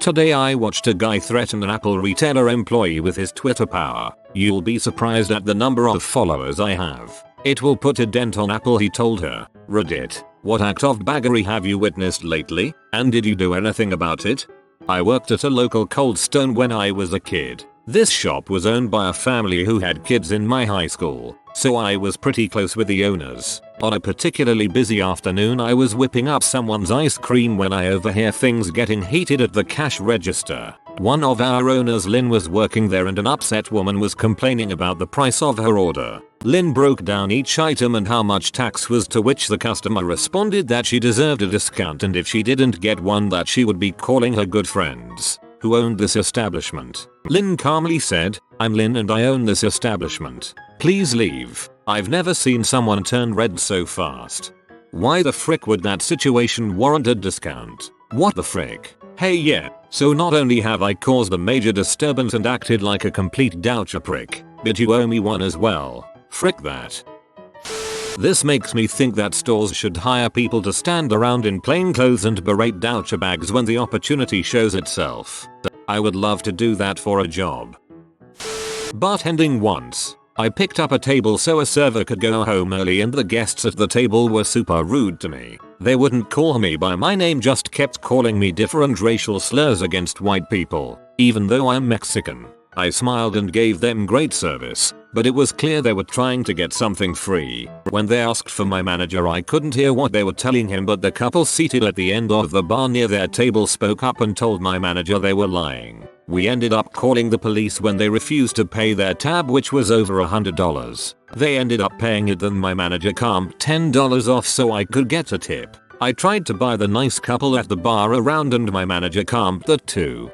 Today I watched a guy threaten an Apple retailer employee with his Twitter power. You'll be surprised at the number of followers I have. It will put a dent on Apple, he told her. Reddit, what act of baggery have you witnessed lately, and did you do anything about it? I worked at a local Cold Stone when I was a kid. This shop was owned by a family who had kids in my high school, so I was pretty close with the owners. On a particularly busy afternoon I was whipping up someone's ice cream when I overhear things getting heated at the cash register. One of our owners, Lynn, was working there and an upset woman was complaining about the price of her order. Lynn broke down each item and how much tax was, to which the customer responded that she deserved a discount and if she didn't get one that she would be calling her good friends who owned this establishment. Lynn calmly said, "I'm Lynn and I own this establishment. Please leave." I've never seen someone turn red so fast. Why the frick would that situation warrant a discount? What the frick? Hey yeah, so not only have I caused a major disturbance and acted like a complete doucher prick, but you owe me one as well. Frick that. This makes me think that stores should hire people to stand around in plain clothes and berate douchebags when the opportunity shows itself. I would love to do that for a job. Bartending once. I picked up a table so a server could go home early and the guests at the table were super rude to me. They wouldn't call me by my name, just kept calling me different racial slurs against white people, even though I'm Mexican. I smiled and gave them great service, but it was clear they were trying to get something free. When they asked for my manager I couldn't hear what they were telling him, but the couple seated at the end of the bar near their table spoke up and told my manager they were lying. We ended up calling the police when they refused to pay their tab, which was over $100. They ended up paying it, then my manager comped $10 off so I could get a tip. I tried to buy the nice couple at the bar around and my manager comped that too.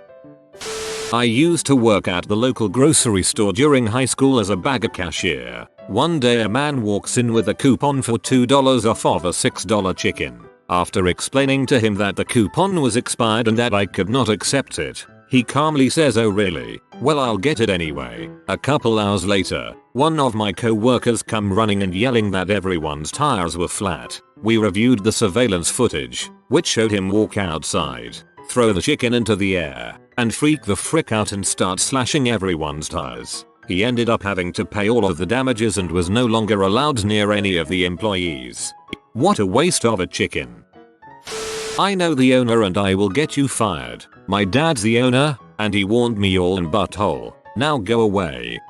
I used to work at the local grocery store during high school as a bagger cashier. One day a man walks in with a coupon for $2 off of a $6 chicken. After explaining to him that the coupon was expired and that I could not accept it, he calmly says, "Oh really? Well, I'll get it anyway." A couple hours later, one of my co-workers come running and yelling that everyone's tires were flat. We reviewed the surveillance footage, which showed him walk outside, throw the chicken into the air, and freak the frick out and start slashing everyone's tires. He ended up having to pay all of the damages and was no longer allowed near any of the employees. What a waste of a chicken. I know the owner and I will get you fired. My dad's the owner, and he warned me all in butthole. Now go away.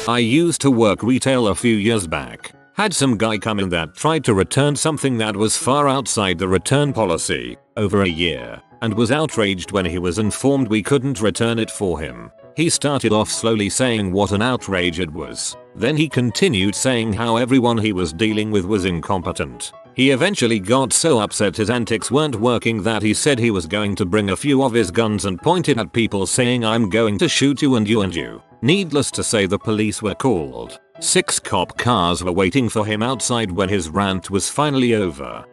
I used to work retail a few years back. Had some guy come in that tried to return something that was far outside the return policy, over a year, and was outraged when he was informed we couldn't return it for him. He started off slowly saying what an outrage it was. Then he continued saying how everyone he was dealing with was incompetent. He eventually got so upset his antics weren't working that he said he was going to bring a few of his guns and pointed at people saying, "I'm going to shoot you and you and you." Needless to say, the police were called. 6 cop cars were waiting for him outside when his rant was finally over.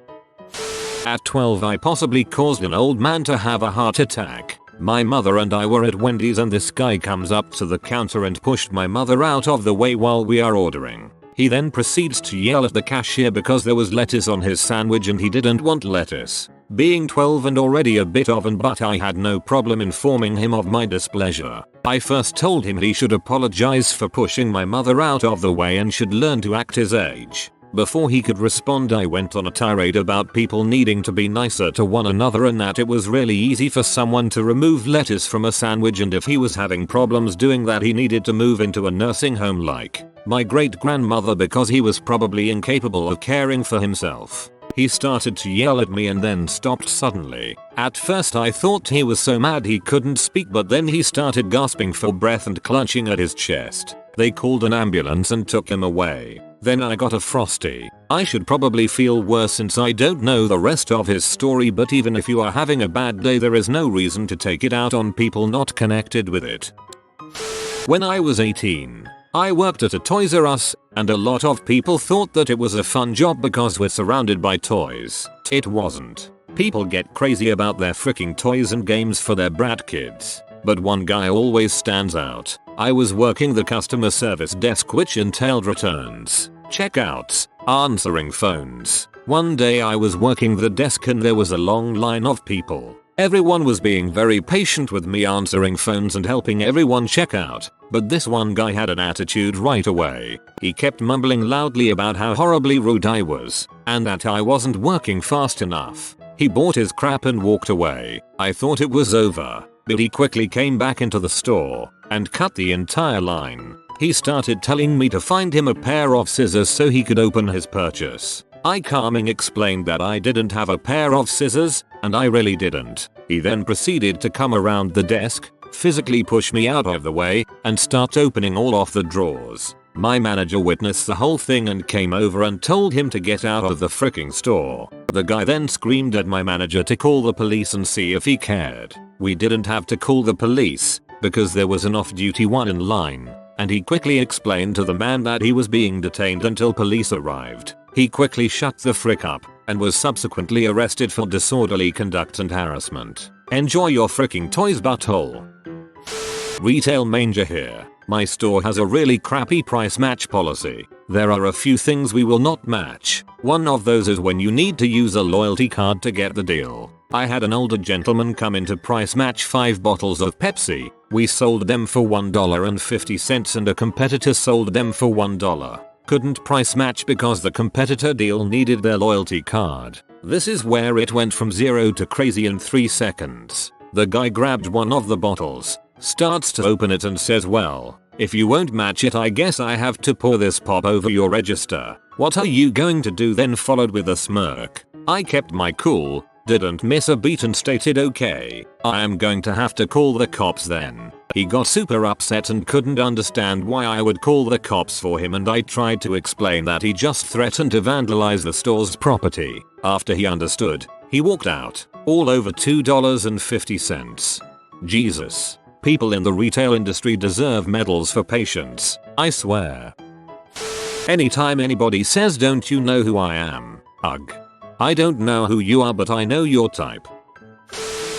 At 12 I possibly caused an old man to have a heart attack. My mother and I were at Wendy's and this guy comes up to the counter and pushed my mother out of the way while we are ordering. He then proceeds to yell at the cashier because there was lettuce on his sandwich and he didn't want lettuce. Being 12 and already a bit of an butt, I had no problem informing him of my displeasure. I first told him he should apologize for pushing my mother out of the way and should learn to act his age. Before he could respond, I went on a tirade about people needing to be nicer to one another and that it was really easy for someone to remove lettuce from a sandwich, and if he was having problems doing that he needed to move into a nursing home like my great-grandmother because he was probably incapable of caring for himself. He started to yell at me and then stopped suddenly. At first I thought he was so mad he couldn't speak, but then he started gasping for breath and clutching at his chest. They called an ambulance and took him away. Then I got a frosty. I should probably feel worse since I don't know the rest of his story, but even if you are having a bad day there is no reason to take it out on people not connected with it. When I was 18, I worked at a Toys R Us, and a lot of people thought that it was a fun job because we're surrounded by toys. It wasn't. People get crazy about their freaking toys and games for their brat kids. But one guy always stands out. I was working the customer service desk, which entailed returns, checkouts, answering phones. One day I was working the desk and there was a long line of people. Everyone was being very patient with me answering phones and helping everyone check out, but this one guy had an attitude right away. He kept mumbling loudly about how horribly rude I was, and that I wasn't working fast enough. He bought his crap and walked away. I thought it was over, but he quickly came back into the store and cut the entire line. He started telling me to find him a pair of scissors so he could open his purchase. I calming explained that I didn't have a pair of scissors, and I really didn't. He then proceeded to come around the desk, physically push me out of the way, and start opening all of the drawers. My manager witnessed the whole thing and came over and told him to get out of the freaking store. The guy then screamed at my manager to call the police and see if he cared. We didn't have to call the police, because there was an off-duty one in line, and he quickly explained to the man that he was being detained until police arrived. He quickly shut the frick up, and was subsequently arrested for disorderly conduct and harassment. Enjoy your fricking toys, butthole. Retail manger here. My store has a really crappy price match policy. There are a few things we will not match. One of those is when you need to use a loyalty card to get the deal. I had an older gentleman come in to price match 5 bottles of Pepsi. We sold them for $1.50 and a competitor sold them for $1. Couldn't price match because the competitor deal needed their loyalty card. This is where it went from 0 to crazy in 3 seconds. The guy grabbed one of the bottles, starts to open it and says, "Well, if you won't match it, I guess I have to pour this pop over your register. What are you going to do?" Then followed with a smirk. I kept my cool, didn't miss a beat and stated, "Okay, I am going to have to call the cops then." He got super upset and couldn't understand why I would call the cops for him, and I tried to explain that he just threatened to vandalize the store's property. After he understood, he walked out, all over $2.50. Jesus. People in the retail industry deserve medals for patience, I swear. Anytime anybody says, "Don't you know who I am?" Ugh. I don't know who you are, but I know your type.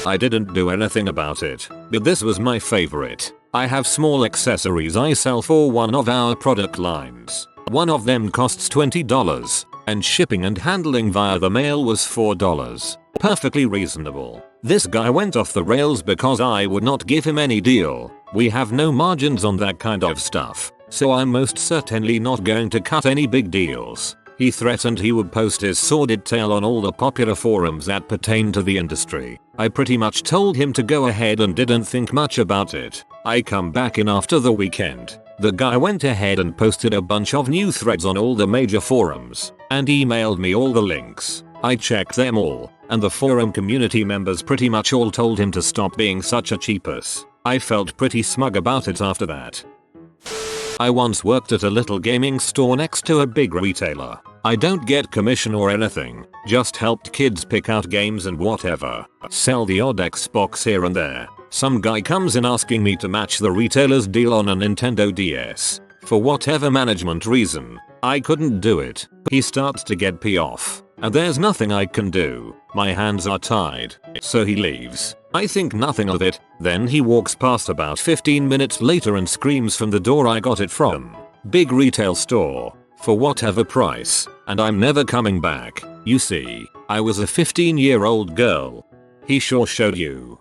I didn't do anything about it, but this was my favorite. I have small accessories I sell for one of our product lines. One of them costs $20, and shipping and handling via the mail was $4. Perfectly reasonable. This guy went off the rails because I would not give him any deal. We have no margins on that kind of stuff, so I'm most certainly not going to cut any big deals. He threatened he would post his sordid tale on all the popular forums that pertain to the industry. I pretty much told him to go ahead and didn't think much about it. I come back in after the weekend. The guy went ahead and posted a bunch of new threads on all the major forums and emailed me all the links. I checked them all, and the forum community members pretty much all told him to stop being such a cheapus. I felt pretty smug about it after that. I once worked at a little gaming store next to a big retailer. I don't get commission or anything, just helped kids pick out games and whatever. Sell the odd Xbox here and there. Some guy comes in asking me to match the retailer's deal on a Nintendo DS. For whatever management reason, I couldn't do it. He starts to get pissed off, and there's nothing I can do. My hands are tied, so he leaves. I think nothing of it. Then he walks past about 15 minutes later and screams from the door I got it from. Big retail store. For whatever price. And I'm never coming back. You see, I was a 15-year-old girl. He sure showed you.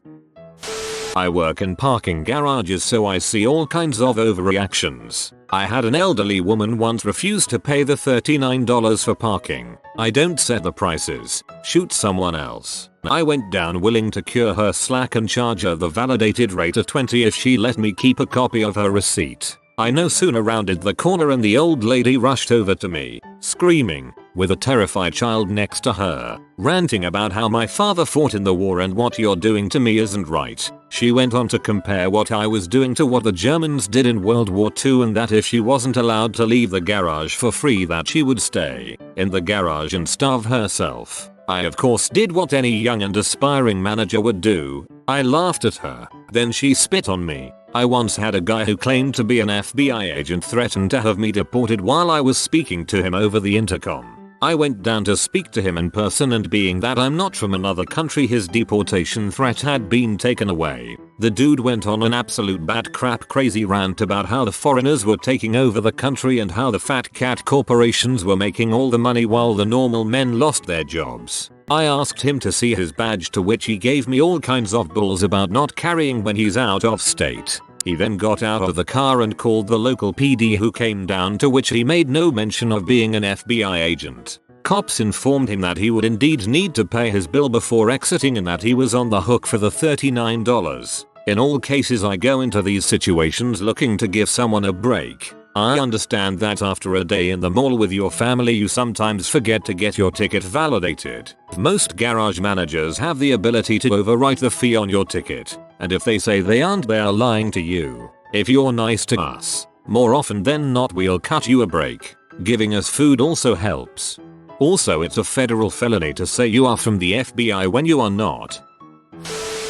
I work in parking garages, so I see all kinds of overreactions. I had an elderly woman once refuse to pay the $39 for parking. I don't set the prices. Shoot someone else. I went down willing to cure her slack and charge her the validated rate of $20 if she let me keep a copy of her receipt. I no sooner rounded the corner and the old lady rushed over to me, screaming, with a terrified child next to her, ranting about how my father fought in the war and what you're doing to me isn't right. She went on to compare what I was doing to what the Germans did in World War II, and that if she wasn't allowed to leave the garage for free that she would stay in the garage and starve herself. I of course did what any young and aspiring manager would do. I laughed at her. Then she spit on me. I once had a guy who claimed to be an FBI agent threaten to have me deported while I was speaking to him over the intercom. I went down to speak to him in person, and being that I'm not from another country, his deportation threat had been taken away. The dude went on an absolute bat crap crazy rant about how the foreigners were taking over the country and how the fat cat corporations were making all the money while the normal men lost their jobs. I asked him to see his badge, to which he gave me all kinds of bulls about not carrying when he's out of state. He then got out of the car and called the local PD, who came down, to which he made no mention of being an FBI agent. Cops informed him that he would indeed need to pay his bill before exiting and that he was on the hook for the $39. In all cases I go into these situations looking to give someone a break. I understand that after a day in the mall with your family you sometimes forget to get your ticket validated. Most garage managers have the ability to overwrite the fee on your ticket, and if they say they aren't, they are lying to you. If you're nice to us, more often than not we'll cut you a break. Giving us food also helps. Also, it's a federal felony to say you are from the FBI when you are not.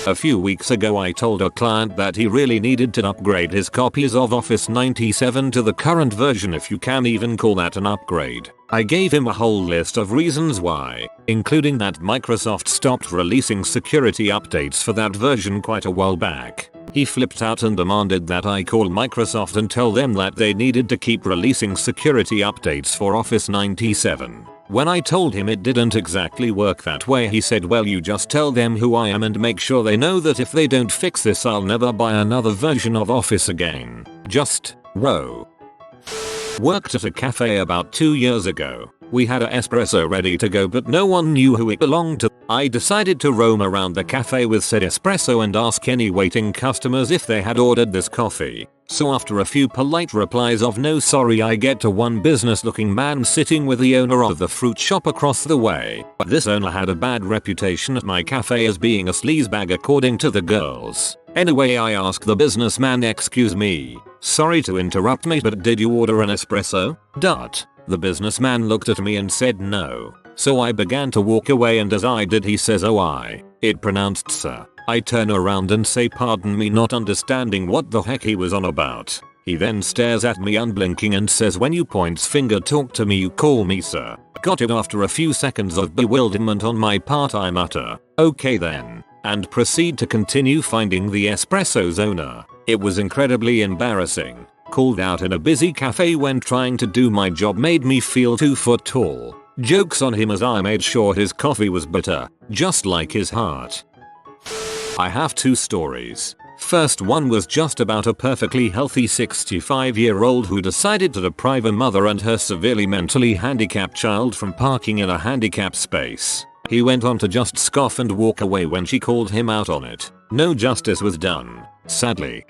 A few weeks ago I told a client that he really needed to upgrade his copies of Office 97 to the current version, if you can even call that an upgrade. I gave him a whole list of reasons why, including that Microsoft stopped releasing security updates for that version quite a while back. He flipped out and demanded that I call Microsoft and tell them that they needed to keep releasing security updates for Office 97. When I told him it didn't exactly work that way, he said, well, you just tell them who I am and make sure they know that if they don't fix this I'll never buy another version of Office again. Just row. Worked at a cafe about 2 years ago. We had an espresso ready to go but no one knew who it belonged to. I decided to roam around the cafe with said espresso and ask any waiting customers if they had ordered this coffee. So after a few polite replies of no sorry, I get to one business looking man sitting with the owner of the fruit shop across the way. This owner had a bad reputation at my cafe as being a sleazebag according to the girls. Anyway, I asked the businessman, excuse me, sorry to interrupt me, but did you order an espresso? The businessman looked at me and said no. So I began to walk away, and as I did he says, oh it pronounced sir. I turn around and say pardon me, not understanding what the heck he was on about. He then stares at me unblinking and says, when you points finger talk to me you call me sir. Got it. After a few seconds of bewilderment on my part I mutter, okay then, and proceed to continue finding the espresso's owner. It was incredibly embarrassing. Called out in a busy cafe when trying to do my job made me feel 2 foot tall. Jokes on him as I made sure his coffee was bitter, just like his heart. I have 2 stories. First one was just about a perfectly healthy 65-year-old who decided to deprive a mother and her severely mentally handicapped child from parking in a handicapped space. He went on to just scoff and walk away when she called him out on it. No justice was done, sadly,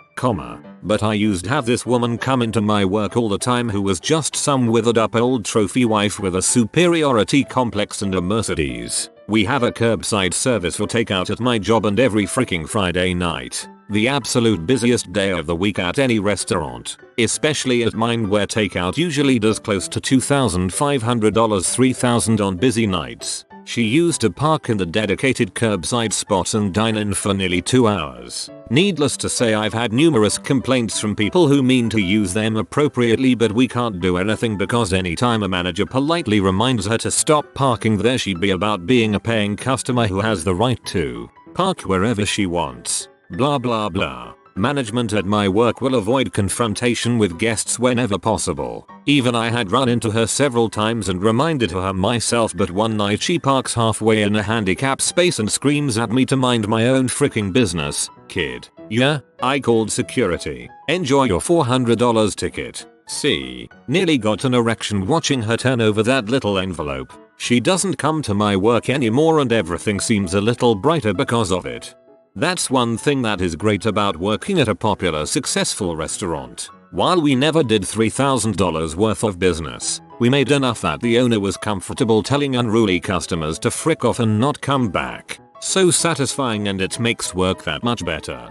but I used to have this woman come into my work all the time who was just some withered up old trophy wife with a superiority complex and a Mercedes. We have a curbside service for takeout at my job, and every freaking Friday night, the absolute busiest day of the week at any restaurant, especially at mine where takeout usually does close to $2,500, $3,000 on busy nights, she used to park in the dedicated curbside spot and dine in for nearly 2 hours. Needless to say, I've had numerous complaints from people who mean to use them appropriately, but we can't do anything because anytime a manager politely reminds her to stop parking there, she'd be about being a paying customer who has the right to park wherever she wants. Blah blah blah. Management at my work will avoid confrontation with guests whenever possible. Even I had run into her several times and reminded her myself, but one night she parks halfway in a handicap space and screams at me to mind my own freaking business. Kid. Yeah, I called security. Enjoy your $400 ticket. See, nearly got an erection watching her turn over that little envelope. She doesn't come to my work anymore and everything seems a little brighter because of it. That's one thing that is great about working at a popular, successful restaurant. While we never did $3,000 worth of business, we made enough that the owner was comfortable telling unruly customers to frick off and not come back. So satisfying, and it makes work that much better.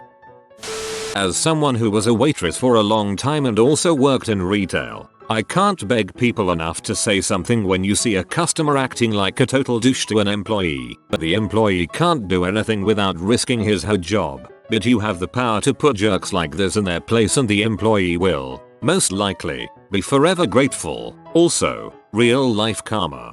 As someone who was a waitress for a long time and also worked in retail, I can't beg people enough to say something when you see a customer acting like a total douche to an employee. But the employee can't do anything without risking his/her job. But you have the power to put jerks like this in their place, and the employee will, most likely, be forever grateful. Also, real life karma.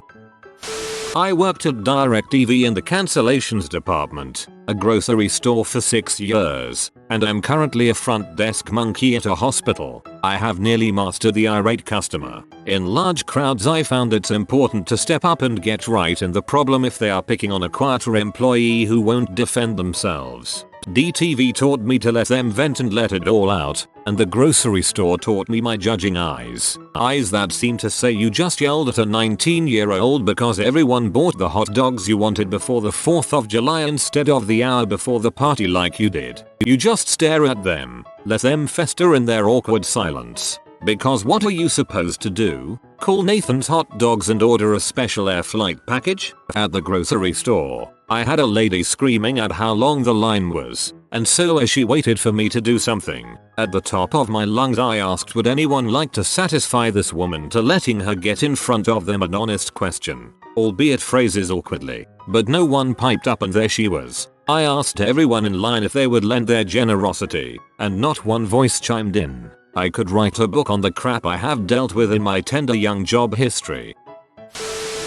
I worked at DirecTV in the cancellations department. a grocery store for 6 years, and I'm currently a front desk monkey at a hospital. I have nearly mastered the irate customer. In large crowds I found it's important to step up and get right in the problem if they are picking on a quieter employee who won't defend themselves. DTV taught me to let them vent and let it all out, and the grocery store taught me my judging eyes. Eyes that seem to say you just yelled at a 19-year-old because everyone bought the hot dogs you wanted before the 4th of July instead of the hour before the party like you did. You just stare at them, let them fester in their awkward silence. Because what are you supposed to do? Call Nathan's Hot Dogs and order a special air flight package? At the grocery store, I had a lady screaming at how long the line was, and so as she waited for me to do something, at the top of my lungs I asked would anyone like to satisfy this woman to letting her get in front of them, an honest question, albeit phrases awkwardly, but no one piped up and there she was. I asked everyone in line if they would lend their generosity, and not one voice chimed in. I could write a book on the crap I have dealt with in my tender young job history.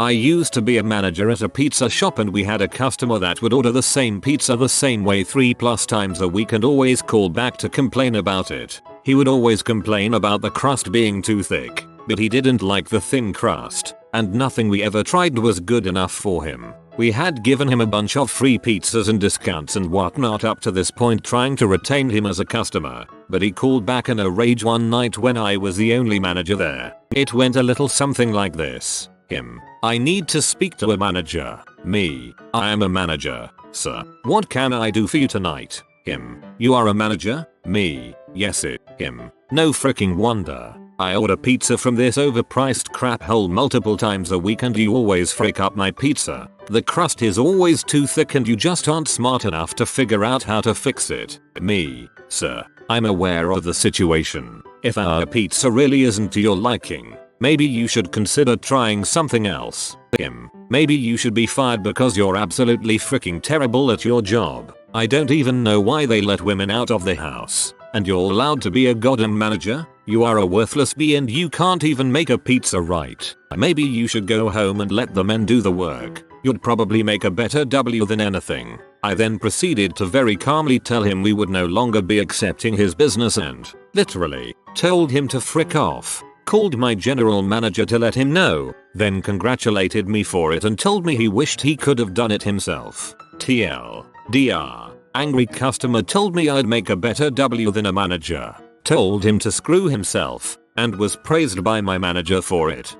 I used to be a manager at a pizza shop and we had a customer that would order the same pizza the same way 3+ times a week and always call back to complain about it. He would always complain about the crust being too thick, but he didn't like the thin crust, and nothing we ever tried was good enough for him. We had given him a bunch of free pizzas and discounts and whatnot up to this point, trying to retain him as a customer, but he called back in a rage one night when I was the only manager there. It went a little something like this. Him: I need to speak to a manager. Me: I am a manager, sir. What can I do for you tonight? Him: you are a manager? Me: yes it. Him: no freaking wonder. I order pizza from this overpriced crap hole multiple times a week and you always frick up my pizza. The crust is always too thick and you just aren't smart enough to figure out how to fix it. Me: sir, I'm aware of the situation. If our pizza really isn't to your liking, maybe you should consider trying something else. Him: maybe you should be fired because you're absolutely freaking terrible at your job. I don't even know why they let women out of the house. And you're allowed to be a goddamn manager? You are a worthless bee and you can't even make a pizza right. Maybe you should go home and let the men do the work. You'd probably make a better W than anything. I then proceeded to very calmly tell him we would no longer be accepting his business and, literally, told him to frick off. Called my general manager to let him know, then congratulated me for it and told me he wished he could have done it himself. TLDR. Angry customer told me I'd make a better W than a manager. Told him to screw himself, and was praised by my manager for it.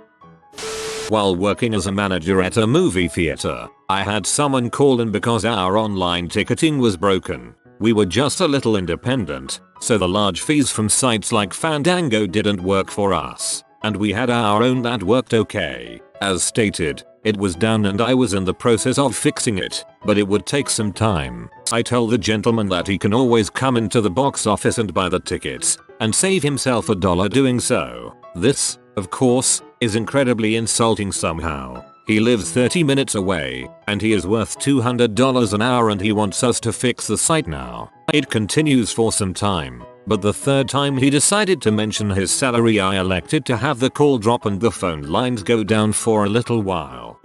While working as a manager at a movie theater, I had someone call in because our online ticketing was broken. We were just a little independent, so the large fees from sites like Fandango didn't work for us, and we had our own that worked okay. As stated, it was down and I was in the process of fixing it, but it would take some time. I told the gentleman that he can always come into the box office and buy the tickets, and save himself $1 doing so. This, of course, is incredibly insulting somehow. He lives 30 minutes away, and he is worth $200 an hour and he wants us to fix the site now. It continues for some time, but the third time he decided to mention his salary I elected to have the call drop and the phone lines go down for a little while.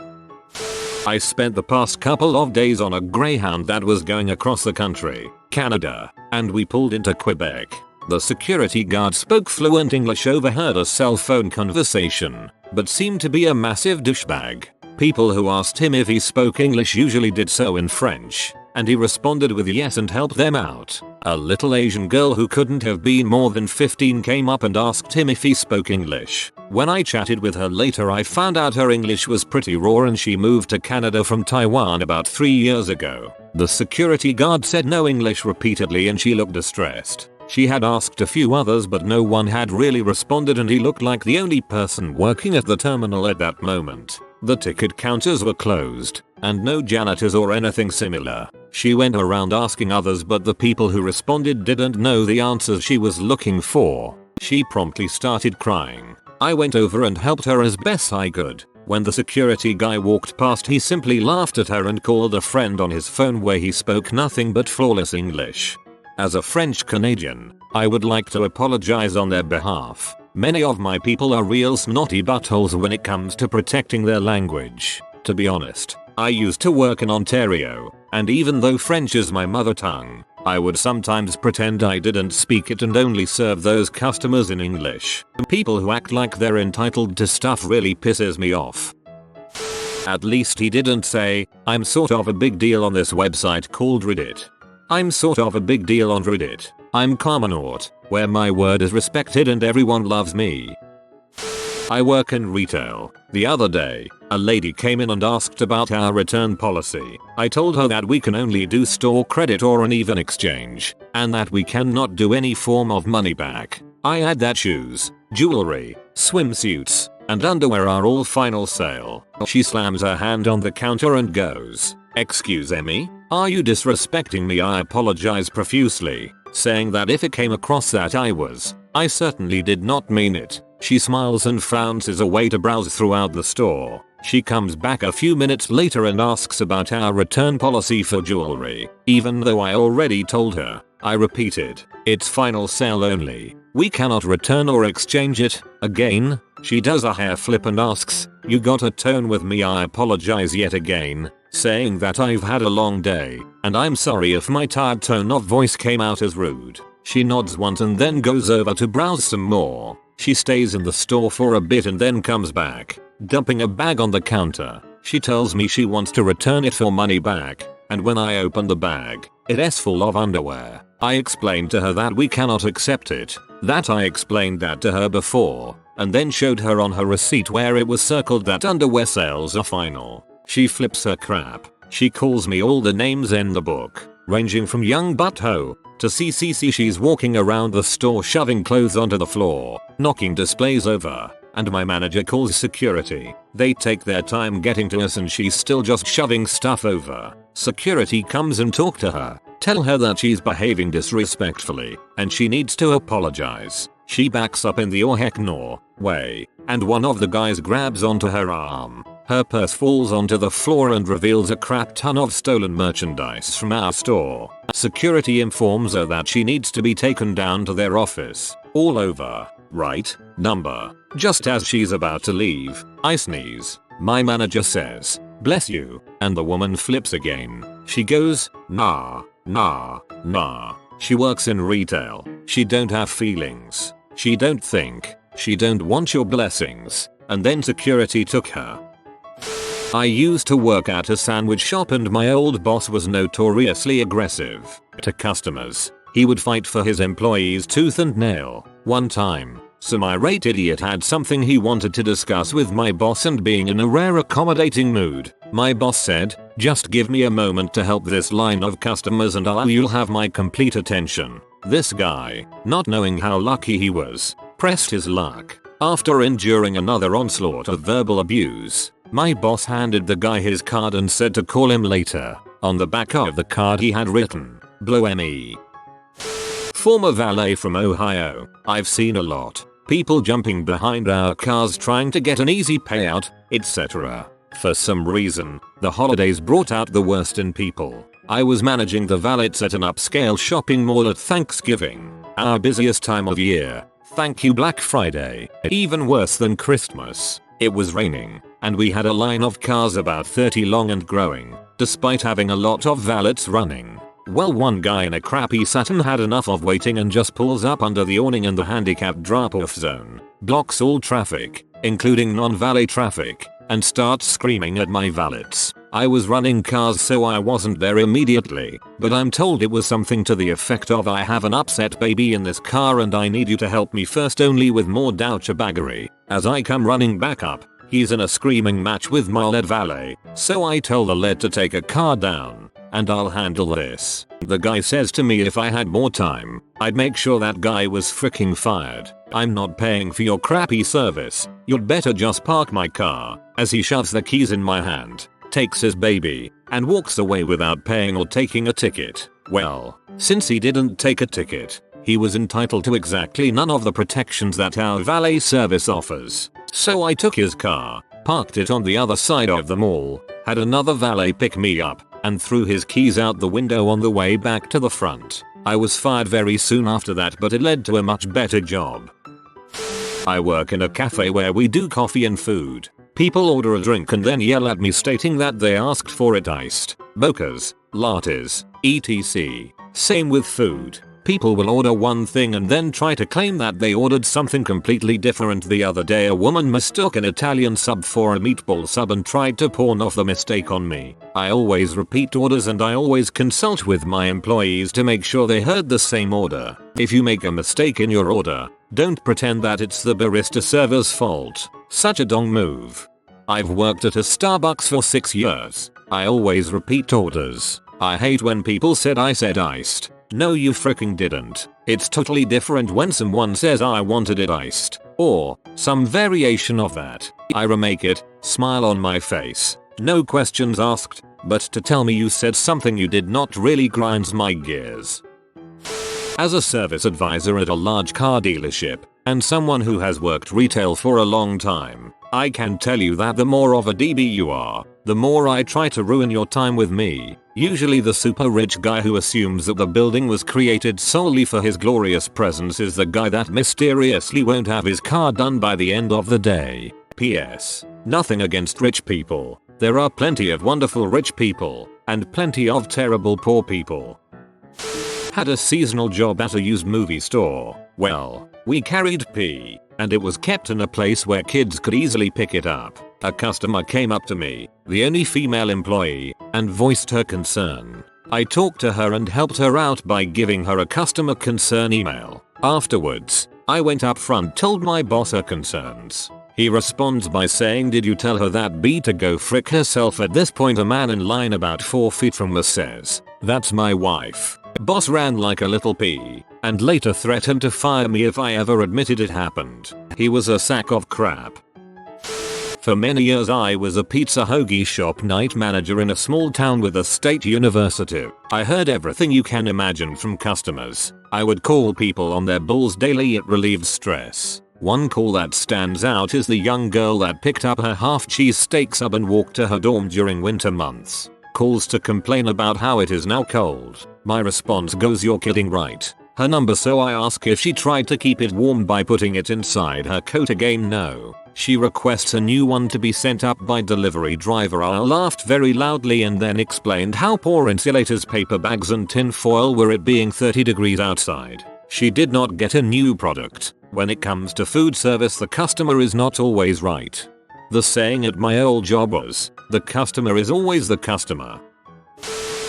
I spent the past couple of days on a Greyhound that was going across the country, Canada, and we pulled into Quebec. The security guard spoke fluent English, overheard a cell phone conversation, but seemed to be a massive douchebag. People who asked him if he spoke English usually did so in French, and he responded with yes and helped them out. A little Asian girl who couldn't have been more than 15 came up and asked him if he spoke English. When I chatted with her later I found out her English was pretty raw and she moved to Canada from Taiwan about 3 years ago. The security guard said no English repeatedly and she looked distressed. She had asked a few others but no one had really responded and he looked like the only person working at the terminal at that moment. The ticket counters were closed, and no janitors or anything similar. She went around asking others but the people who responded didn't know the answers she was looking for. She promptly started crying. I went over and helped her as best I could. When the security guy walked past he simply laughed at her and called a friend on his phone where he spoke nothing but flawless English. As a French Canadian, I would like to apologize on their behalf. Many of my people are real snotty buttholes when it comes to protecting their language. To be honest, I used to work in Ontario, and even though French is my mother tongue, I would sometimes pretend I didn't speak it and only serve those customers in English. People who act like they're entitled to stuff really pisses me off. At least he didn't say, I'm sort of a big deal on this website called Reddit. I'm sort of a big deal on Reddit. I'm Carmanaut, where my word is respected and everyone loves me. I work in retail. The other day, a lady came in and asked about our return policy. I told her that we can only do store credit or an even exchange, and that we cannot do any form of money back. I add that shoes, jewelry, swimsuits, and underwear are all final sale. She slams her hand on the counter and goes, "Excuse me? Are you disrespecting me?" I apologize profusely, saying that if it came across that I certainly did not mean it. She smiles and flounces away to browse throughout the store. She comes back a few minutes later and asks about our return policy for jewelry. Even though I already told her, I repeated, "It's final sale only. We cannot return or exchange it." Again, she does a hair flip and asks, "You got a tone with me?" I apologize yet again, saying that I've had a long day, and I'm sorry if my tired tone of voice came out as rude. She nods once and then goes over to browse some more. She stays in the store for a bit and then comes back, dumping a bag on the counter. She tells me she wants to return it for money back, and when I open the bag, it's full of underwear. I explained to her that we cannot accept it, that I explained that to her before, and then showed her on her receipt where it was circled that underwear sales are final. She flips her crap. She calls me all the names in the book, ranging from young butthole to CCC. She's walking around the store shoving clothes onto the floor, knocking displays over, and my manager calls security. They take their time getting to us and she's still just shoving stuff over. Security comes and talk to her, tell her that she's behaving disrespectfully, and she needs to apologize. She backs up in the "oh heck no" way, and one of the guys grabs onto her arm. Her purse falls onto the floor and reveals a crap ton of stolen merchandise from our store. Security informs her that she needs to be taken down to their office. All over. Right number. Just as she's about to leave, I sneeze. My manager says, "Bless you," and the woman flips again. She goes, "Nah, nah, nah." She works in retail. She don't have feelings. She don't think. She don't want your blessings. And then security took her. I used to work at a sandwich shop and my old boss was notoriously aggressive to customers. He would fight for his employees tooth and nail. One time, some irate idiot had something he wanted to discuss with my boss, and being in a rare accommodating mood, my boss said, "Just give me a moment to help this line of customers and you'll have my complete attention." This guy, not knowing how lucky he was, pressed his luck. After enduring another onslaught of verbal abuse, my boss handed the guy his card and said to call him later. On the back of the card he had written, "Blow me." Former valet from Ohio. I've seen a lot. People jumping behind our cars trying to get an easy payout, etc. For some reason, the holidays brought out the worst in people. I was managing the valets at an upscale shopping mall at Thanksgiving, our busiest time of year. Thank you Black Friday. Even worse than Christmas. It was raining, and we had a line of cars about 30 long and growing, despite having a lot of valets running. Well, one guy in a crappy Saturn had enough of waiting and just pulls up under the awning in the handicapped drop-off zone, blocks all traffic, including non-valet traffic, and starts screaming at my valets. I was running cars so I wasn't there immediately, but I'm told it was something to the effect of, "I have an upset baby in this car and I need you to help me first," only with more douchebaggery. As I come running back up, he's in a screaming match with my lead valet, so I tell the lead to take a car down, and I'll handle this. The guy says to me if I had more time, I'd make sure that guy was freaking fired. "I'm not paying for your crappy service. You'd better just park my car," as he shoves the keys in my hand, takes his baby, and walks away without paying or taking a ticket. Well, since he didn't take a ticket, he was entitled to exactly none of the protections that our valet service offers. So I took his car, parked it on the other side of the mall, had another valet pick me up, and threw his keys out the window on the way back to the front. I was fired very soon after that, but it led to a much better job. I work in a cafe where we do coffee and food. People order a drink and then yell at me stating that they asked for it iced, mochas, lattes, etc. Same with food. People will order one thing and then try to claim that they ordered something completely different. The other day a woman mistook an Italian sub for a meatball sub and tried to pawn off the mistake on me. I always repeat orders and I always consult with my employees to make sure they heard the same order. If you make a mistake in your order, don't pretend that it's the barista server's fault. Such a dong move. I've worked at a Starbucks for 6 years. I always repeat orders. I hate when people said I said iced. No, you freaking didn't. It's totally different when someone says I wanted it iced, or some variation of that. I remake it, smile on my face, no questions asked, but to tell me you said something you did not really grinds my gears. As a service advisor at a large car dealership, and someone who has worked retail for a long time, I can tell you that the more of a DB you are, the more I try to ruin your time with me. Usually the super rich guy who assumes that the building was created solely for his glorious presence is the guy that mysteriously won't have his car done by the end of the day. P.S. Nothing against rich people. There are plenty of wonderful rich people, and plenty of terrible poor people. Had a seasonal job at a used movie store. Well, we carried pee, and it was kept in a place where kids could easily pick it up. A customer came up to me, the only female employee, and voiced her concern. I talked to her and helped her out by giving her a customer concern email. Afterwards, I went up front, told my boss her concerns. He responds by saying, "Did you tell her that B to go frick herself?" At this point a man in line about 4 feet from us says, "That's my wife." Boss ran like a little pea, and later threatened to fire me if I ever admitted it happened. He was a sack of crap. For many years I was a pizza hoagie shop night manager in a small town with a state university. I heard everything you can imagine from customers. I would call people on their bulls daily. It relieved stress. One call that stands out is the young girl that picked up her half-cheese steak sub and walked to her dorm during winter months. Calls to complain about how it is now cold. My response goes, "You're kidding, right?" Her number, so I ask if she tried to keep it warm by putting it inside her coat. Again, no. She requests a new one to be sent up by delivery driver. I laughed very loudly and then explained how poor insulators, paper bags and tin foil were, it being 30 degrees outside. She did not get a new product. When it comes to food service, the customer is not always right. The saying at my old job was, "The customer is always the customer."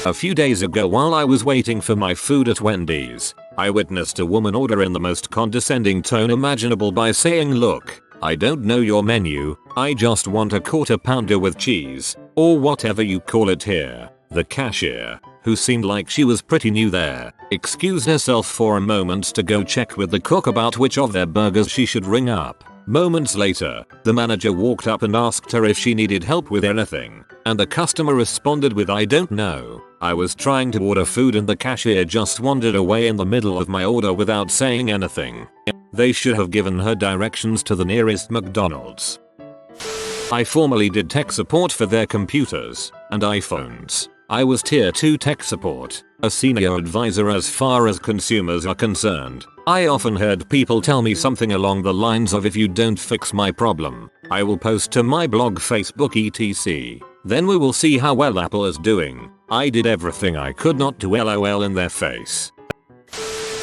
A few days ago, while I was waiting for my food at Wendy's, I witnessed a woman order in the most condescending tone imaginable by saying, "Look, I don't know your menu, I just want a quarter pounder with cheese, or whatever you call it here." The cashier, who seemed like she was pretty new there, excused herself for a moment to go check with the cook about which of their burgers she should ring up. Moments later, the manager walked up and asked her if she needed help with anything, and the customer responded with, "I don't know." I was trying to order food and the cashier just wandered away in the middle of my order without saying anything. They should have given her directions to the nearest McDonald's. I formerly did tech support for their computers and iPhones. I was tier 2 tech support, a senior advisor as far as consumers are concerned. I often heard people tell me something along the lines of, "If you don't fix my problem, I will post to my blog, Facebook, etc. Then we will see how well Apple is doing." I did everything I could not to LOL in their face.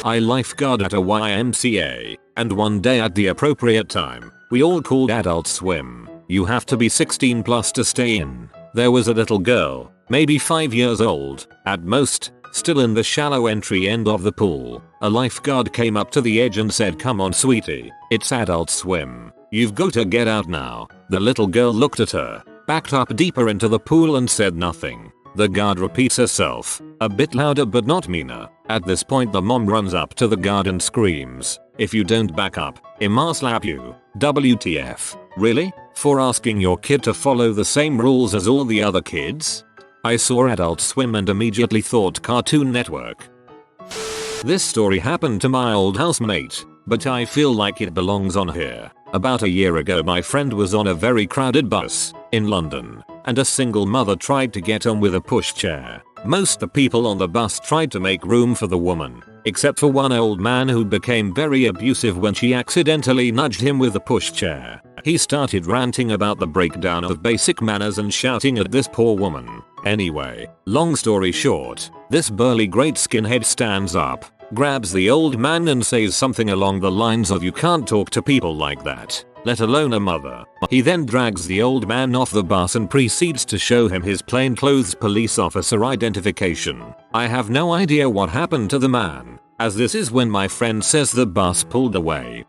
I lifeguard at a YMCA, and one day at the appropriate time, we all called Adult Swim. You have to be 16 plus to stay in. There was a little girl, maybe 5 years old, at most, still in the shallow entry end of the pool. A lifeguard came up to the edge and said, "Come on sweetie, it's Adult Swim. You've got to get out now." The little girl looked at her, backed up deeper into the pool and said nothing. The guard repeats herself, a bit louder but not meaner. At this point the mom runs up to the guard and screams, "If you don't back up, I'ma slap you." WTF? Really? For asking your kid to follow the same rules as all the other kids? I saw Adult Swim and immediately thought Cartoon Network. This story happened to my old housemate, but I feel like it belongs on here. About a year ago my friend was on a very crowded bus in London, and a single mother tried to get on with a pushchair. Most the people on the bus tried to make room for the woman. except for one old man who became very abusive when she accidentally nudged him with a pushchair. He started ranting about the breakdown of basic manners and shouting at this poor woman. Anyway, long story short, this burly great skinhead stands up, grabs the old man and says something along the lines of, "You can't talk to people like that, let alone a mother." He then drags the old man off the bus and proceeds to show him his plainclothes police officer identification. I have no idea what happened to the man, as this is when my friend says the bus pulled away.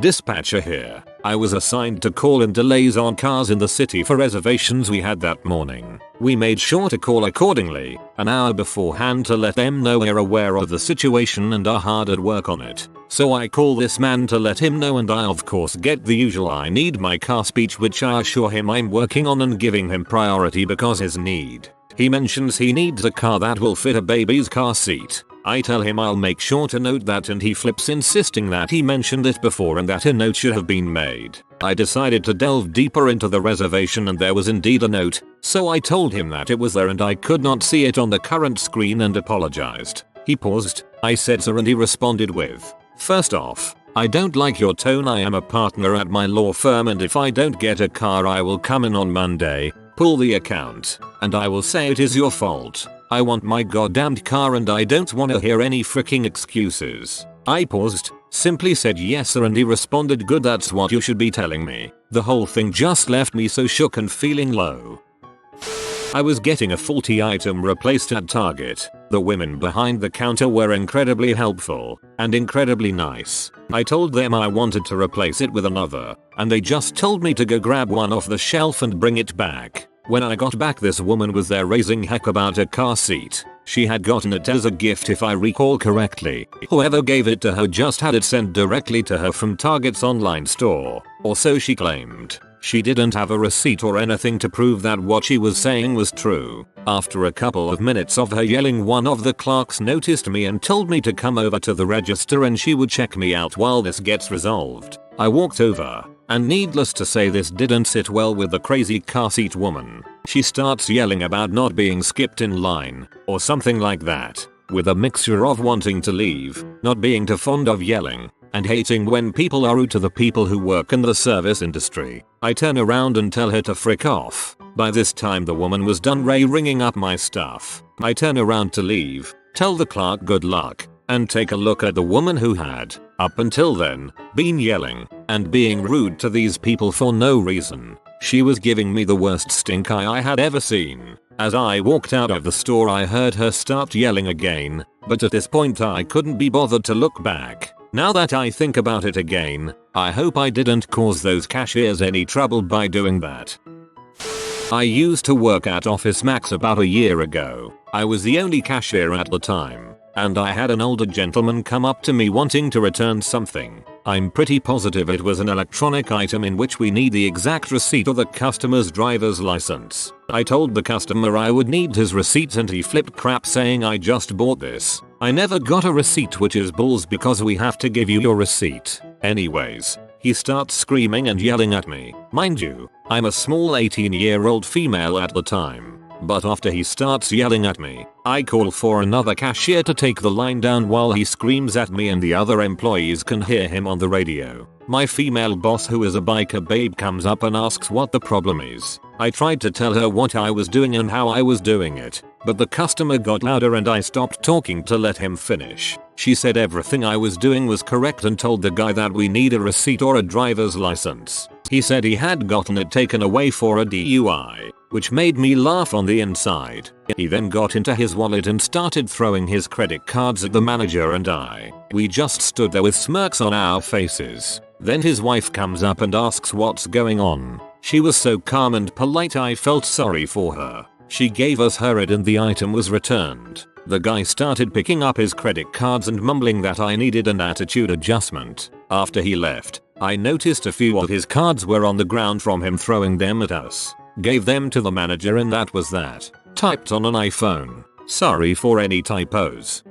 Dispatcher here. I was assigned to call in delays on cars in the city for reservations we had that morning. We made sure to call accordingly, an hour beforehand, to let them know we're aware of the situation and are hard at work on it. So I call this man to let him know, and I of course get the usual "I need my car" speech, which I assure him I'm working on and giving him priority because his need. He mentions he needs a car that will fit a baby's car seat. I tell him I'll make sure to note that, and he flips, insisting that he mentioned it before and that a note should have been made. I decided to delve deeper into the reservation, and there was indeed a note, so I told him that it was there and I could not see it on the current screen and apologized. He paused, I said sir, and he responded with, "First off, I don't like your tone. I am a partner at my law firm, and if I don't get a car I will come in on Monday, pull the account, and I will say it is your fault. I want my goddamned car and I don't want to hear any freaking excuses." I paused, simply said "Yes sir," and he responded, "Good, that's what you should be telling me." The whole thing just left me so shook and feeling low. I was getting a faulty item replaced at Target. The women behind the counter were incredibly helpful and incredibly nice. I told them I wanted to replace it with another, and they just told me to go grab one off the shelf and bring it back. When I got back, this woman was there raising heck about a car seat. She had gotten it as a gift if I recall correctly. Whoever gave it to her just had it sent directly to her from Target's online store, or so she claimed. She didn't have a receipt or anything to prove that what she was saying was true. After a couple of minutes of her yelling, one of the clerks noticed me and told me to come over to the register and she would check me out while this gets resolved. I walked over, and needless to say this didn't sit well with the crazy car seat woman. She starts yelling about not being skipped in line, or something like that, with a mixture of wanting to leave, not being too fond of yelling, and hating when people are rude to the people who work in the service industry. I turn around and tell her to frick off. By this time the woman was done ringing up my stuff. I turn around to leave, tell the clerk good luck, and take a look at the woman who had, up until then, been yelling and being rude to these people for no reason. She was giving me the worst stink eye I had ever seen. As I walked out of the store I heard her start yelling again, but at this point I couldn't be bothered to look back. Now that I think about it again, I hope I didn't cause those cashiers any trouble by doing that. I used to work at Office Max about a year ago. I was the only cashier at the time, and I had an older gentleman come up to me wanting to return something. I'm pretty positive it was an electronic item in which we need the exact receipt or the customer's driver's license. I told the customer I would need his receipt and he flipped crap saying I just bought this. I never got a receipt, which is bulls because we have to give you your receipt. Anyways, he starts screaming and yelling at me. Mind you, I'm a small 18-year-old female at the time. But after he starts yelling at me, I call for another cashier to take the line down while he screams at me, and the other employees can hear him on the radio. My female boss, who is a biker babe, comes up and asks what the problem is. I tried to tell her what I was doing and how I was doing it, but the customer got louder and I stopped talking to let him finish. She said everything I was doing was correct and told the guy that we need a receipt or a driver's license. He said he had gotten it taken away for a DUI, which made me laugh on the inside. He then got into his wallet and started throwing his credit cards at the manager and I. We just stood there with smirks on our faces. Then his wife comes up and asks what's going on. She was so calm and polite I felt sorry for her. She gave us her ID and the item was returned. The guy started picking up his credit cards and mumbling that I needed an attitude adjustment. After he left, I noticed a few of his cards were on the ground from him throwing them at us. Gave them to the manager and that was that. Typed on an iPhone. Sorry for any typos.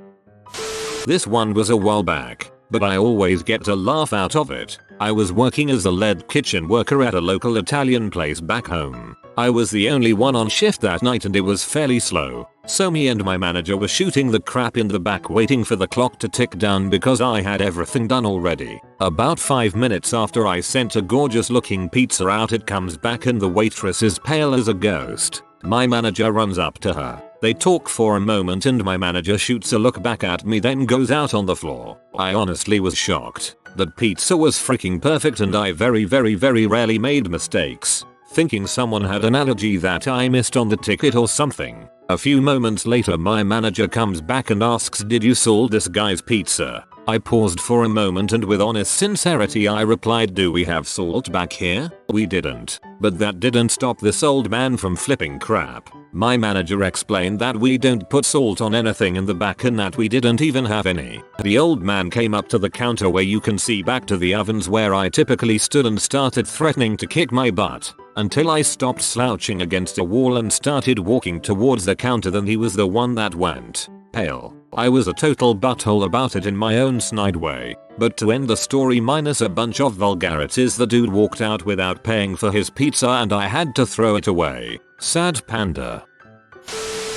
This one was a while back, but I always get a laugh out of it. I was working as a lead kitchen worker at a local Italian place back home. I was the only one on shift that night and it was fairly slow, so me and my manager were shooting the crap in the back waiting for the clock to tick down because I had everything done already. About 5 minutes after I sent a gorgeous looking pizza out, it comes back and the waitress is pale as a ghost. My manager runs up to her. They talk for a moment and my manager shoots a look back at me then goes out on the floor. I honestly was shocked. That pizza was freaking perfect and I very rarely made mistakes. Thinking someone had an allergy that I missed on the ticket or something. A few moments later my manager comes back and asks, "Did you salt this guy's pizza?" I paused for a moment and with honest sincerity I replied, "Do we have salt back here?" We didn't. But that didn't stop this old man from flipping crap. My manager explained that we don't put salt on anything in the back and that we didn't even have any. The old man came up to the counter where you can see back to the ovens where I typically stood and started threatening to kick my butt. Until I stopped slouching against a wall and started walking towards the counter, then he was the one that went pale. I was a total butthole about it in my own snide way. But to end the story minus a bunch of vulgarities, the dude walked out without paying for his pizza and I had to throw it away. Sad panda.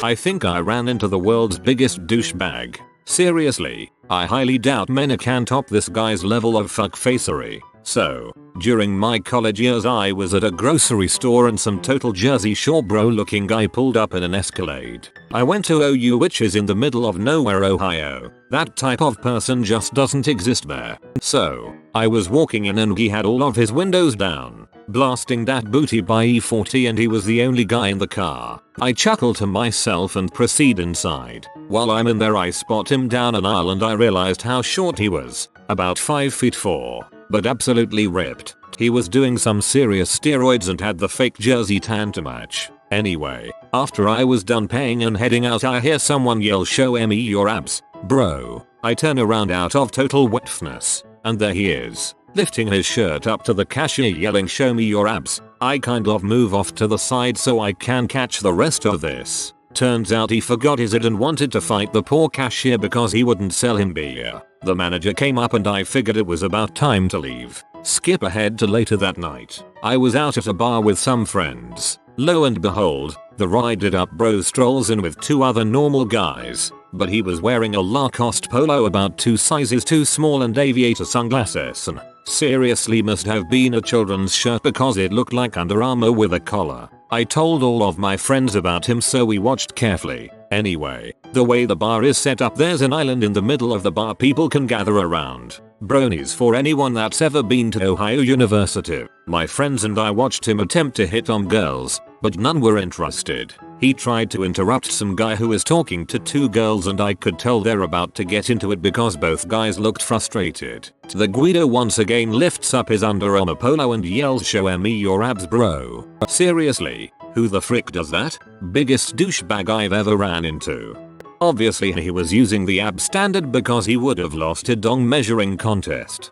I think I ran into the world's biggest douchebag. Seriously, I highly doubt many can top this guy's level of fuckfacery. So, during my college years I was at a grocery store and some total Jersey Shore bro looking guy pulled up in an Escalade. I went to OU, which is in the middle of nowhere, Ohio. That type of person just doesn't exist there. So, I was walking in and he had all of his windows down, blasting that booty by E40 and he was the only guy in the car. I chuckled to myself and proceed inside. While I'm in there I spot him down an aisle and I realized how short he was. About 5'4". But absolutely ripped. He was doing some serious steroids and had the fake jersey tan to match. Anyway, after I was done paying and heading out I hear someone yell, "Show me your abs, bro." I turn around out of total wetness, and there he is, lifting his shirt up to the cashier yelling, "Show me your abs." I kind of move off to the side so I can catch the rest of this. Turns out he forgot his ID and wanted to fight the poor cashier because he wouldn't sell him beer. The manager came up and I figured it was about time to leave. Skip ahead to later that night. I was out at a bar with some friends. Lo and behold, the ridered up bro strolls in with 2 other normal guys. But he was wearing a Lacoste polo about 2 sizes too small and aviator sunglasses and seriously must have been a children's shirt because it looked like Under Armour with a collar. I told all of my friends about him so we watched carefully. Anyway, the way the bar is set up, there's an island in the middle of the bar people can gather around. Bronies for anyone that's ever been to Ohio University. My friends and I watched him attempt to hit on girls, but none were interested. He tried to interrupt some guy who was talking to 2 girls and I could tell they're about to get into it because both guys looked frustrated. The Guido once again lifts up his Under Armour polo and yells, "Show me your abs, bro." Seriously, who the frick does that? Biggest douchebag I've ever ran into. Obviously he was using the ab standard because he would have lost a dong measuring contest.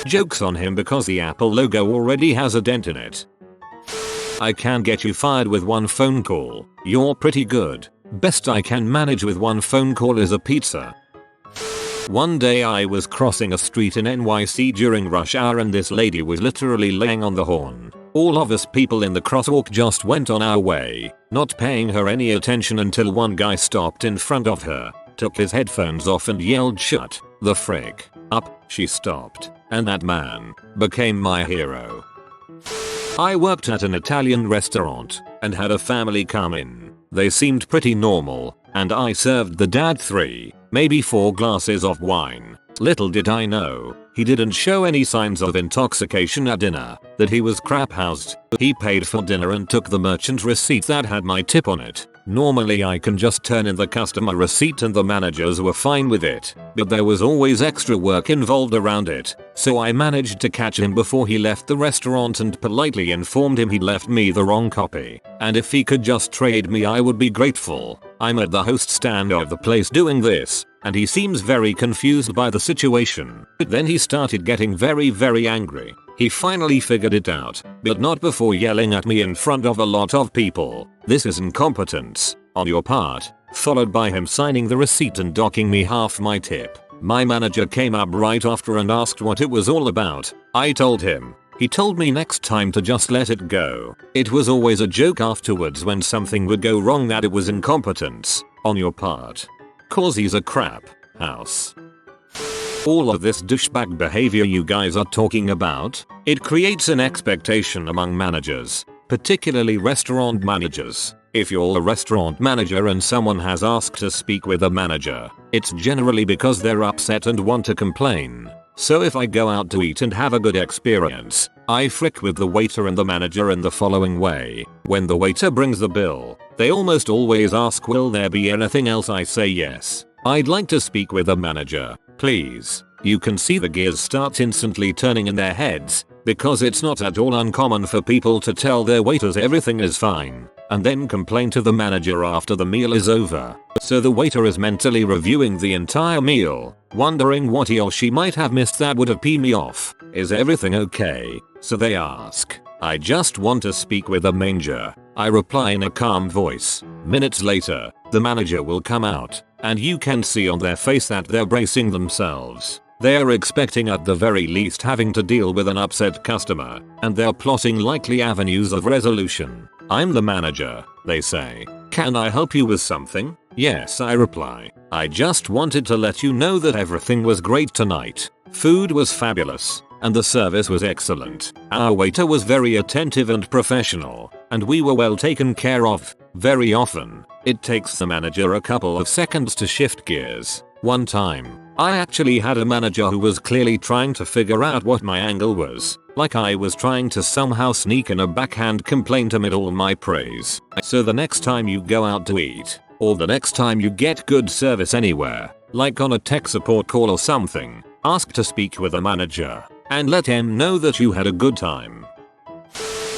Joke's on him because the Apple logo already has a dent in it. I can get you fired with 1 phone call. You're pretty good. Best I can manage with 1 phone call is a pizza. One day I was crossing a street in NYC during rush hour and this lady was literally laying on the horn. All of us people in the crosswalk just went on our way, not paying her any attention until one guy stopped in front of her, took his headphones off and yelled, "Shut the frick up." She stopped, and that man became my hero. I worked at an Italian restaurant and had a family come in. They seemed pretty normal, and I served the dad 3, maybe 4 glasses of wine. Little did I know, he didn't show any signs of intoxication at dinner, that he was crap housed. He paid for dinner and took the merchant receipt that had my tip on it. Normally I can just turn in the customer receipt and the managers were fine with it, but there was always extra work involved around it, so I managed to catch him before he left the restaurant and politely informed him he'd left me the wrong copy, and if he could just trade me I would be grateful. I'm at the host stand of the place doing this, and he seems very confused by the situation. Then he started getting very angry. He finally figured it out, but not before yelling at me in front of a lot of people. "This is incompetence on your part," followed by him signing the receipt and docking me half my tip. My manager came up right after and asked what it was all about. I told him. He told me next time to just let it go. It was always a joke afterwards when something would go wrong that it was incompetence on your part. Cause he's a crap house. All of this douchebag behavior you guys are talking about, it creates an expectation among managers, particularly restaurant managers. If you're a restaurant manager and someone has asked to speak with a manager, it's generally because they're upset and want to complain. So if I go out to eat and have a good experience, I frick with the waiter and the manager in the following way. When the waiter brings the bill, they almost always ask, will there be anything else? I say yes. I'd like to speak with a manager, please. You can see the gears start instantly turning in their heads, because it's not at all uncommon for people to tell their waiters everything is fine, and then complain to the manager after the meal is over. So the waiter is mentally reviewing the entire meal, wondering what he or she might have missed that would have peed me off. Is everything okay? So they ask, I just want to speak with a manager. I reply in a calm voice. Minutes later, the manager will come out, and you can see on their face that they're bracing themselves. They're expecting at the very least having to deal with an upset customer, and they're plotting likely avenues of resolution. I'm the manager, they say. Can I help you with something? Yes, I reply. I just wanted to let you know that everything was great tonight. Food was fabulous, and the service was excellent. Our waiter was very attentive and professional, and we were well taken care of. Very often, it takes the manager a couple of seconds to shift gears. One time, I actually had a manager who was clearly trying to figure out what my angle was, like I was trying to somehow sneak in a backhand complaint amid all my praise. So the next time you go out to eat, or the next time you get good service anywhere, like on a tech support call or something, ask to speak with a manager, and let him know that you had a good time.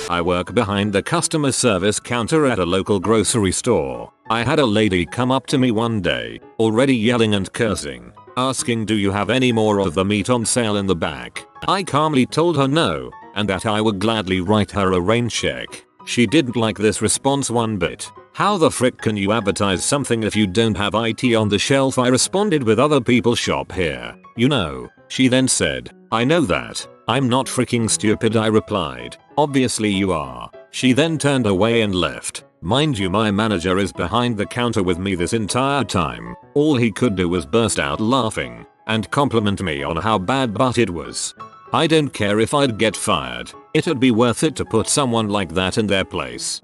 I work behind the customer service counter at a local grocery store. I had a lady come up to me one day, already yelling and cursing, asking, do you have any more of the meat on sale in the back? I calmly told her no, and that I would gladly write her a rain check. She didn't like this response one bit. How the frick can you advertise something if you don't have IT on the shelf? I responded with, other people shop here, you know. She then said, I know that. I'm not freaking stupid, I replied. Obviously you are. She then turned away and left. Mind you, my manager is behind the counter with me this entire time. All he could do was burst out laughing and compliment me on how bad but it was. I don't care if I'd get fired. It'd be worth it to put someone like that in their place.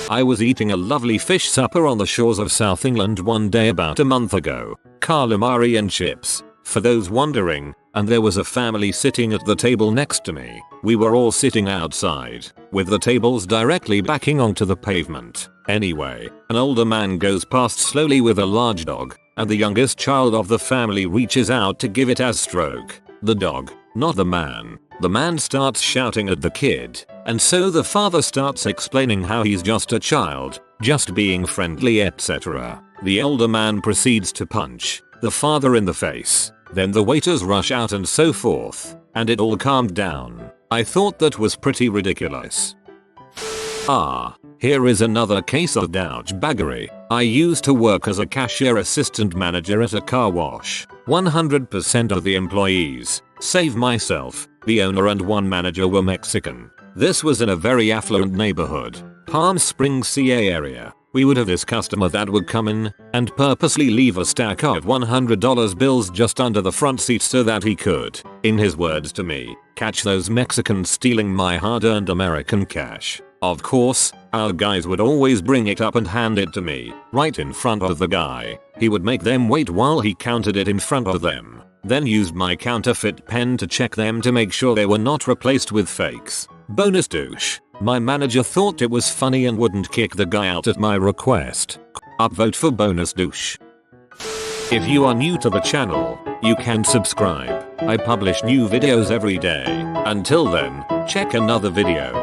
I was eating a lovely fish supper on the shores of South England one day about a month ago. Calamari and chips, for those wondering, and there was a family sitting at the table next to me. We were all sitting outside, with the tables directly backing onto the pavement. Anyway, an older man goes past slowly with a large dog, and the youngest child of the family reaches out to give it a stroke. The dog, not the man. The man starts shouting at the kid, and so the father starts explaining how he's just a child, just being friendly, etc. The older man proceeds to punch the father in the face. Then the waiters rush out and so forth, and it all calmed down. I thought that was pretty ridiculous. Here is another case of douchebaggery. I used to work as a cashier assistant manager at a car wash. 100% of the employees, save myself, the owner and one manager, were Mexican. This was in a very affluent neighborhood, Palm Springs, CA area. We would have this customer that would come in and purposely leave a stack of $100 bills just under the front seat so that he could, in his words to me, catch those Mexicans stealing my hard-earned American cash. Of course, our guys would always bring it up and hand it to me, right in front of the guy. He would make them wait while he counted it in front of them, then used my counterfeit pen to check them to make sure they were not replaced with fakes. Bonus douche. My manager thought it was funny and wouldn't kick the guy out at my request. Upvote for bonus douche. If you are new to the channel, you can subscribe. I publish new videos every day. Until then, check another video.